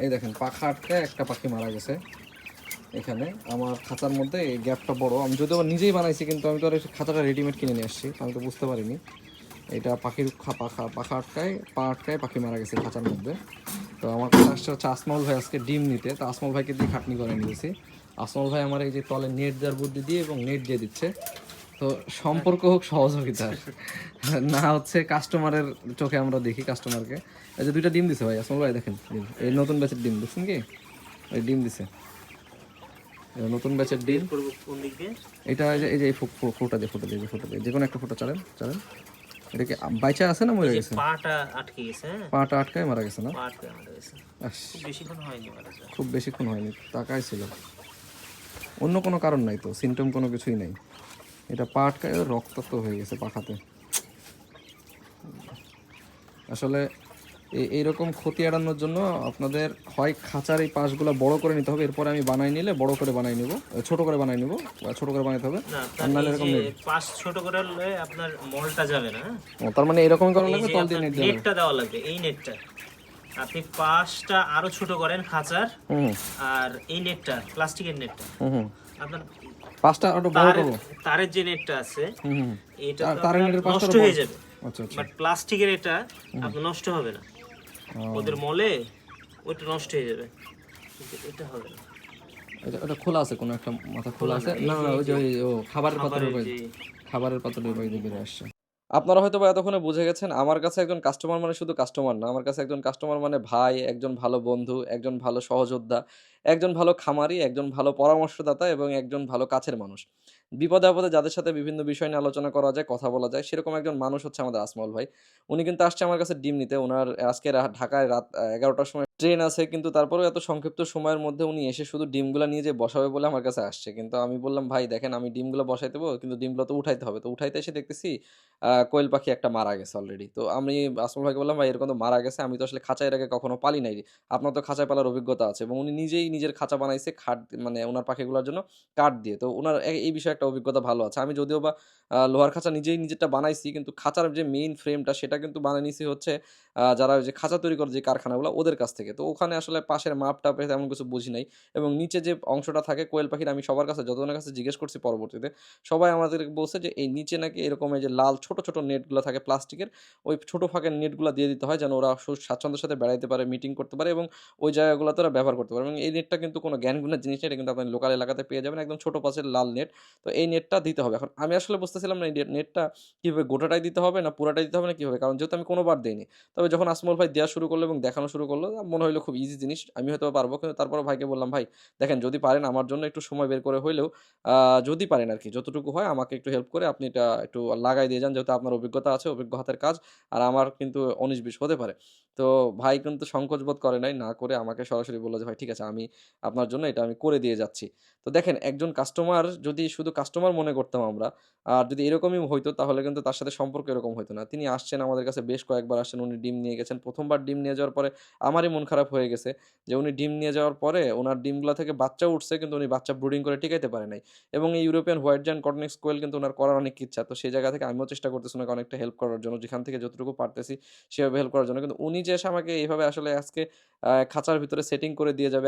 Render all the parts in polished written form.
এই দেখেন পাখা আটকায় একটা পাখি মারা গেছে এখানে আমার খাঁচার মধ্যে। এই গ্যাপটা বড়, আমি যদিও নিজেই বানাইছি কিন্তু আমি তো আর খাঁচাটা রেডিমেড কিনে নিয়ে আসছি, আমি তো বুঝতে পারিনি। এটা পাখির পাখা পাখা আটকায় পা আটকায় পাখি মারা গেছে খাঁচার মধ্যে। তো আমার কাছে আসছে হচ্ছে আসমল ভাই আজকে ডিম নিতে, তো আসমল ভাইকে দিয়ে খাটনি করে নিয়েছি। আসমল ভাই আমার এই যে তলে নেট দেওয়ার বুদ্ধি দিয়ে এবং নেট দিয়ে দিচ্ছে। তো সম্পর্ক হোক সহযোগিতার, না হচ্ছে কাস্টমারের চোখে আমরা দেখি কাস্টমারকে। এই যে দুইটা ডিম দিছে ভাই আসমল ভাই, দেখেন ডিম, এই নতুন ব্যাচের ডিম দেখছেন কি, এই ডিম দিছে নতুন ব্যাচের ডিম। এটা এই যে ফোটা দিয়ে ফোটা দিয়ে ফোটা দিয়ে যে কোনো একটা ফোটা চালেন চালেন। এটা কি বাইচা আছে না মরে গেছে? পাটা আটকে গেছে, পাটা আটকায় মারা গেছে না? পা আটকে মারা গেছে, বেশিক্ষণ হয়নি মারা যায়, খুব বেশিক্ষণ হয়নি, তাকাই ছিল, অন্য কোনো কারণ নাই তো, সিমটম কোনো কিছুই নাই। এটা পা আটকায় রক্তাক্ত হয়ে গেছে পাখাতে। আসলে এইরকম ক্ষতি এড়ানোর জন্য আপনাদের হয় খাঁচার এই পাশগুলো বড় করে নিতে হবে, এরপরে আমি বানাই নিলে বড় করে বানাই নেব, ছোট করে বানাই নেব, ছোট করে বানাইতে হবে। আর নাহলে এরকম পাশ ছোট করে হলে আপনার মলটা যাবে না। তার মানে এরকম করা লাগবে, তল দিয়ে নেটটা দেওয়া লাগবে, এই নেটটা আপনি পাশটা আরো ছোট করেন খাঁচার, আর এই নেটটা প্লাস্টিকের নেটটা আপনার পাঁচটা আরো বড় করব। তারের যে নেটটা আছে এটা তারের নেটের পাঁচটা নষ্ট হয়ে যাবে। আচ্ছা আচ্ছা, বাট প্লাস্টিকের এটা আপনার নষ্ট হবে না, ওদের মলে ওটা নষ্ট হয়ে যাবে, এটা হবে না। এটা খোলা আছে, কোনো একটা মাথা খোলা আছে না? ওই যে ও খাবারের পাত্রের বাইরে, খাবারের পাত্রের বাইরে বেরিয়ে আসছে। আপনারা হয়তো বা এতক্ষণে বুঝে গেছেন, আমার কাছে একজন কাস্টমার মানে শুধু কাস্টমার না, আমার কাছে একজন কাস্টমার মানে ভাই, একজন ভালো বন্ধু, একজন ভালো সহযোদ্ধা, একজন ভালো খামারি, একজন ভালো পরামর্শদাতা এবং একজন ভালো কাছের মানুষ। বিপদে আপদে যাদের সাথে বিভিন্ন বিষয় নিয়ে আলোচনা করা যায়, কথা বলা যায়, সেরকম একজন মানুষ হচ্ছে আমাদের আসমল ভাই। উনি কিন্তু আসছে আমার কাছে ডিম নিতে। ওনার আজকে ঢাকায় রাত 11টার সময় ট্রেন আছে, কিন্তু তারপরেও এত সংক্ষিপ্ত সময়ের মধ্যে উনি এসে শুধু ডিমগুলো নিয়ে যে বসাবে বলে আমার কাছে আসছে। কিন্তু আমি বললাম, ভাই দেখেন আমি ডিমগুলো বসাই দেবো, কিন্তু ডিমগুলো তো উঠাইতে হবে। তো উঠাইতে এসে দেখতেছি কোয়েল পাখি একটা মারা গেছে অলরেডি। তো আমি আসমল ভাইকে বললাম, ভাই এরকম তো মারা গেছে, আমি তো আসলে খাঁচায় এর আগে কখনো পালি নাই, আপনার তো খাঁচায় পালার অভিজ্ঞতা আছে। এবং উনি নিজেই নিজের খাঁচা বানাইছে খাট, মানে ওনার পাখিগুলোর জন্য কাঠ দিয়ে। তো ওনার এই বিষয়ে একটা অভিজ্ঞতা ভালো আছে। আমি যদিও বা লোহার খাঁচা নিজেই নিজেরটা বানাইছি, কিন্তু খাঁচার যে মেইন ফ্রেমটা সেটা কিন্তু বানিয়ে নিছি হচ্ছে যারা ওই যে খাঁচা তৈরি করে যে কারখানাগুলো ওদের কাছ থেকে। তো ওখানে আসলে পাশের মাপ টাপে তেমন কিছু বুঝি নাই। এবং নিচে যে অংশটা থাকে কোয়েল পাখির, আমি সবার কাছে যতজনের কাছে জিজ্ঞেস করছি পরবর্তীতে, সবাই আমাদেরকে বলছে যে এই নিচে নাকি এরকম এই যে লাল ছোট ছোট নেটগুলো থাকে প্লাস্টিকের, ওই ছোট ফাঁকের নেটগুলো দিয়ে দিতে হয় যেন ওরা স্বাচ্ছন্দ্যের সাথে বেড়াইতে পারে, মিটিং করতে পারে এবং ওই জায়গাগুলোতে ওরা ব্যবহার করতে পারে। এবং এই নেটটা কিন্তু কোনো জ্ঞানগুণের জিনিস না, এটা কিন্তু আপনি লোকাল এলাকাতে পেয়ে যাবেন, একদম ছোট পাশের লাল নেট। তো এই নেটটা দিতে হবে। এখন আমি আসলে বুঝতেছিলাম না এই নেটটা কীভাবে, গোটাটাই দিতে হবে না পুরাটাই দিতে হবে না কীভাবে, কারণ যেহেতু আমি কোনোবার দেইনি। তবে যখন আসমল ভাই দেওয়া শুরু করলো এবং দেখানো শুরু করলো, মনে হলো খুব ইজি জিনিস, আমি হয়তো পারবো। কিন্তু তারপরে ভাইকে বললাম, ভাই দেখেন যদি পারেন আমার জন্য একটু সময় বের করে হইলেও যদি পারেন আরকি, যতটুকু হয় আমাকে একটু হেল্প করে আপনি এটা একটু লাগাই দিয়ে যান, যেহেতু আপনার অভিজ্ঞতা আছে, অভিজ্ঞ হাতের কাজ, আর আমার কিন্তু ১৯-২০ হতে পারে। তো ভাই কিন্তু সংকোচ বোধ করে নাই, না করে আমাকে সরাসরি বলল যে, ভাই ঠিক আছে আমি আপনার জন্য এটা আমি করে দিয়ে যাচ্ছি। তো দেখেন একজন কাস্টমার যদি শুধু কাস্টমার মনে করতাম আমরা, আর যদি এরকমই হইতো তাহলে কিন্তু তার সাথে সম্পর্ক এরকম হইতো না। তিনি আসছেন আমাদের কাছে, বেশ কয়েকবার আসছেন, উনি ডিম নিয়ে গেছেন। ১ম বার ডিম নিয়ে যাওয়ার পরে আমারই মন খারাপ হয়ে গেছে যে উনি ডিম নিয়ে যাওয়ার পরে উনার ডিমগুলা থেকে বাচ্চা উঠছে, কিন্তু উনি বাচ্চা ব্রুডিং করে টিকাইতে পারে নাই। এবং এই ইউরোপিয়ান হোয়াইট জায়ান্ট কটনিক্স কোয়েল কিন্তু উনার করার অনেক ইচ্ছা। তো সেই জায়গা থেকে আমিও চেষ্টা করতেছি উনাকে অনেকটা হেল্প করার জন্য, যেখান থেকে যতটুকু পারতেছি সেভাবে হেল্প করার জন্য। কিন্তু উনি যে এসে আমাকে এইভাবে আসলে আজকে খাঁচার ভিতরে সেটিং করে দিয়ে যাবে,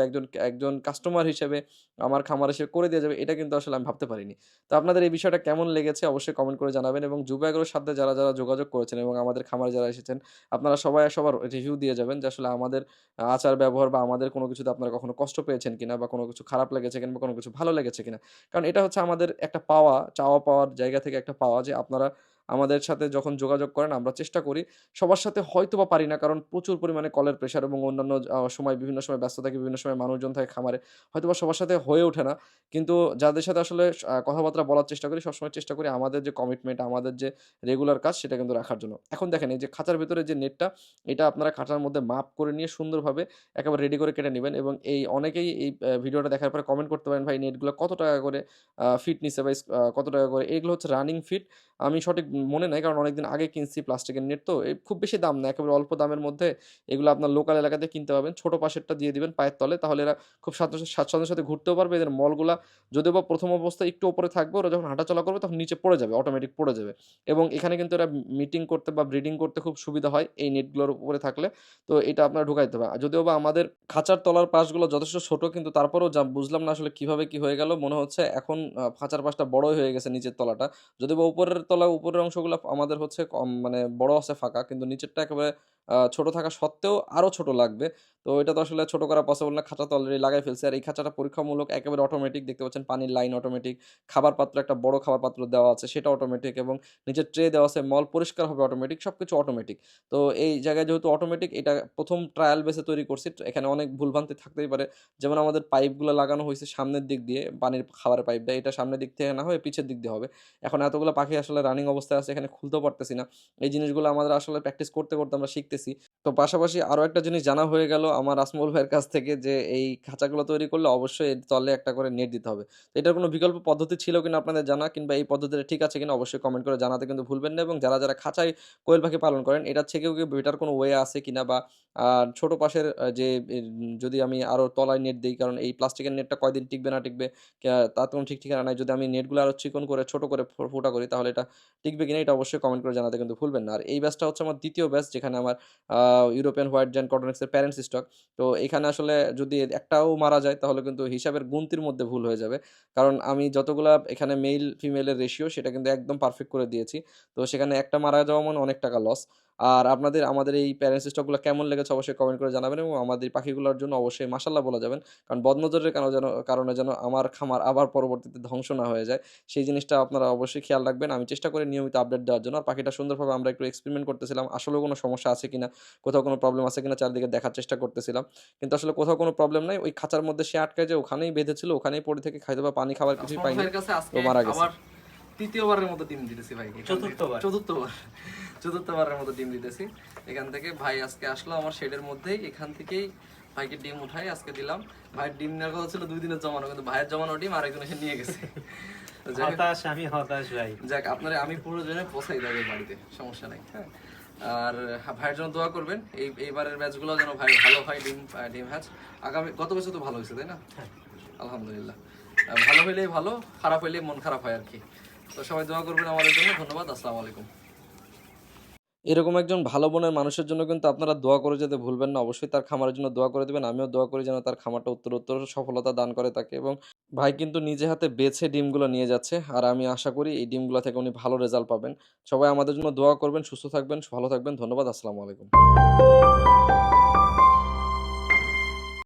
একজন কাস্টমার হিসেবে আমার খামার হিসেবে করে দিয়ে যাবে, এটা কিন্তু আসলে আমি ভাবতে পারিনি। তো আপনাদের এই বিষয়টা কেমন লেগেছে অবশ্যই কমেন্ট করে জানাবেন। এবং যুব এগ্রোর সাথে যারা যোগাযোগ করেছেন এবং আমাদের খামারে যারা এসেছেন, আপনারা সবাই সবার রিভিউ দিয়ে যাবেন যে আসলে আমাদের আচার ব্যবহার বা আমাদের কোনো কিছুতে আপনারা কখনো কষ্ট পেয়েছেন কিনা, বা কোনো কিছু খারাপ লেগেছে কিনা, বা কোনো কিছু ভালো লেগেছে কিনা। কারণ এটা হচ্ছে আমাদের একটা পাওয়া, চাওয়া পাওয়ার জায়গা থেকে একটা পাওয়া যে আপনারা আমাদের সাথে যখন যোগাযোগ করেন আমরা চেষ্টা করি, সবার সাথে হয়তোবা পারি না, কারণ প্রচুর পরিমাণে কলের প্রেশার এবং অন্যান্য সময় বিভিন্ন সময় ব্যস্ত থাকি, বিভিন্ন সময় মানুষজন থাকে খামারে। হয়তোবা সবার সাথে হয়ে ওঠে না। কিন্তু যাদের সাথে আসলে কথাবার্তা বলার চেষ্টা করি, সবসময় চেষ্টা করি আমাদের যে কমিটমেন্ট, আমাদের যে রেগুলার কাজ সেটা কিন্তু রাখার জন্য। এখন দেখেন এই যে খাঁচার ভেতরে যে নেটটা, এটা আপনারা খাঁচার মধ্যে মাপ করে নিয়ে সুন্দরভাবে একেবারে রেডি করে কেটে নিবেন। এবং অনেকেই এই ভিডিওটা দেখার পরে কমেন্ট করতে পারেন, ভাই নেটগুলো কত টাকা করে ফিট নিছে বা কত টাকা করে? এগুলো হচ্ছে রানিং ফিট। আমি সঠিক মনে নাই, কারণ অনেকদিন আগে কিনছি প্লাস্টিকের নেট, তো এই খুব বেশি দাম না, একেবারে অল্প দামের মধ্যে এগুলো আপনার লোকাল এলাকাতে কিনতে পাবেন। ছোট পাশেরটা দিয়ে দিবেন পায়ের তলে, তাহলে এরা খুব স্বাচ্ছন্দ্যের সাথে ঘুরতেও পারবে। এদের মলগুলা যদিও বা প্রথম অবস্থায় একটু উপরে থাকবে, ওরা যখন হাঁটাচলা করবে তখন নিচে পড়ে যাবে, অটোমেটিক পড়ে যাবে। এবং এখানে কিন্তু এরা মিটিং করতে বা ব্রিডিং করতে খুব সুবিধা হয় এই নেটগুলোর উপরে থাকলে। তো এটা আপনারা ঢুকাইতে হবে। যদিও বা আমাদের খাঁচার তলার পাশগুলো যথেষ্ট ছোট, কিন্তু তারপরেও বুঝলাম না আসলে কিভাবে কি হয়ে গেল। মনে হচ্ছে এখন খাঁচার পাশটা বড়ই হয়ে গেছে নিচের তলাটা। যদিও বা উপরের অংশগুলো আমাদের হচ্ছে মানে বড় আছে ফাঁকা, কিন্তু নিচেরটা একেবারে ছোট থাকা সত্ত্বেও আরও ছোট লাগবে। তো এটা তো আসলে ছোট করা পসিবল না। খাঁচা তো অলরেডি লাগাই ফেলছি। আর এই খাঁচাটা পরীক্ষামূলক একেবারে অটোমেটিক, দেখতে পাচ্ছেন পানির লাইন অটোমেটিক, খাবার পাত্র একটা বড় খাবার পাত্র দেওয়া আছে সেটা অটোমেটিক, এবং নিচের ট্রে দেওয়া আছে, মল পরিষ্কার হবে অটোমেটিক, সবকিছু অটোমেটিক। তো এই জায়গায় যেহেতু অটোমেটিক, এটা প্রথম ট্রায়াল বেসে তৈরি করছি। এখানে অনেক ভুলভ্রান্তি থাকতেই পারে। যেমন আমাদের পাইপগুলো লাগানো হয়েছে সামনের দিক দিয়ে, পানির খাবারের পাইপটা এটা সামনের দিক থেকে না হয়ে পিছের দিক দিয়ে হবে। এখন এতগুলো পাখি আসলে রানিং অবস্থায় আছে, এখানে খুলতেও পারতেছি না। এই জিনিসগুলো আমাদের আসলে প্র্যাকটিস করতে করতে আমরা শিখতেছি। তো পাশাপাশি আরো একটা জিনিস জানা হয়ে গেল আমার আসমউল ভাইয়ের কাছ থেকে, যে এই খাঁচাগুলো তৈরি করলে অবশ্যই এর তলে একটা করে নেট দিতে হবে। তো এটার কোনো বিকল্প পদ্ধতি ছিল কিনা আপনাদের জানা, কিংবা এই পদ্ধতিটা ঠিক আছে কিনা অবশ্যই কমেন্ট করে জানাতে কিন্তু ভুলবেন না। এবং যারা খাঁচায় কোয়েল পাখি পালন করেন, এটার থেকেও কি বেটার কোনো ওয়ে আছে কিনা, বা ছোট পাশের যে যদি আমি আরো তলায় নেট দেই, কারণ এই প্লাস্টিকের নেটটা কয়দিন টিকবে না টিকবে তার কোনো ঠিক ঠিকানা নাই। যদি আমি নেটগুলো আরো চিকন করে ছোট করে ফুটা করি, তাহলে এটা টিকবে কিনা এটা অবশ্যই কমেন্ট করে জানাতে কিন্তু ভুলবেন না। আর এই ব্যাচটা হচ্ছে আমার দ্বিতীয় ব্যাচ, যেখানে আমার ইউরোপিয়ান হোয়াইট জায়ান্ট কটনেক্সের প্যারেন্টস স্টক। তো এখানে আসলে যদি একটাও মারা যায় তাহলে কিন্তু হিসাবের গুনতির মধ্যে ভুল হয়ে যাবে। কারণ আমি যতগুলা এখানে মেল ফিমেলের রেশিও সেটা কিন্তু একদম পারফেক্ট করে দিয়েছি। তো সেখানে একটা মারা যাওয়া মানে অনেক টাকা লস। আর আমাদের এই প্যারেন্টস স্টকগুলো কেমন লেগেছে অবশ্যই কমেন্ট করে জানাবেন, এবং আমাদের পাখিগুলোর জন্য অবশ্যই মাশাআল্লাহ বলা যাবেন। কারণ বদনজরের কারণে যেন আমার খামার আবার পরবর্তীতে ধ্বংস না হয়ে যায়, সেই জিনিসটা আপনারা অবশ্যই খেয়াল রাখবেন। আমি চেষ্টা করি নিয়মিত আপডেট দেওয়ার জন্য। আর পাখিটা সুন্দরভাবে আমরা একটু এক্সপেরিমেন্ট করতেছিলাম। আসলেও কোনো সমস্যা আছে কিনা, কোথাও কোনো প্রবলেম আছে কিনা চারদিকে দেখার চেষ্টা করতেছিলাম। কিন্তু আসলে কোথাও কোনো প্রবলেম নাই। ওই খাঁচার মধ্যে সে আটকায় যে ওখানেই বেঁধেছিল, ওখানেই পড়ে থেকে খাইতে বা পানি খাবার কিছুই পাইনি। তো মারা গেছে। তৃতীয়বারের মতো ডিম দিতেছি ভাই, চতুর্থবারের মতো ডিম দিতেছি। এখান থেকে ভাই আজকে আসলো আমার শেডের মধ্যেই, এখান থেকেই ভাইকে ডিম উঠাই আজকে দিলাম। ভাইয়ের ডিম নেওয়ার কথা ছিল 2 দিনের জমানো, কিন্তু ভাইয়ের জমানো ডিম আরেকজন এসে নিয়ে গেছে। আমি হতাশ ভাই। যাক, আপনারা আমি প্রয়োজনে পৌঁছাই দেবে বাড়িতে, সমস্যা নাই। হ্যাঁ, আর ভাইয়ের জন্য দোয়া করবেন। এইবারের ব্যাচগুলো যেন ভাই ভালো হয়, ডিম হ্যাচ। গত বছর তো ভালো হয়েছে তাই না? আলহামদুলিল্লাহ। ভালো হইলেই ভালো, খারাপ হইলেই মন খারাপ হয় আর কি। তো সবাই দোয়া করবেন আমাদের জন্য। ধন্যবাদ। আসসালামু আলাইকুম। এরকম একজন ভালো মনের মানুষের জন্য কিন্তু আপনারা দোয়া করে যেতে ভুলবেন না। অবশ্যই তার খামারের জন্য দোয়া করে দিবেন। আমিও দোয়া করি যেন তার খামারটা উত্তরোত্তর সফলতা দান করে তাকে, এবং ভাই কিন্তু নিজে হাতে বেছে ডিমগুলো নিয়ে যাচ্ছে। আর আমি আশা করি এই ডিমগুলো থেকে উনি ভালো রেজাল্ট পাবেন। সবাই আমাদের জন্য দোয়া করবেন, সুস্থ থাকবেন, ভালো থাকবেন। ধন্যবাদ। আসসালামু আলাইকুম।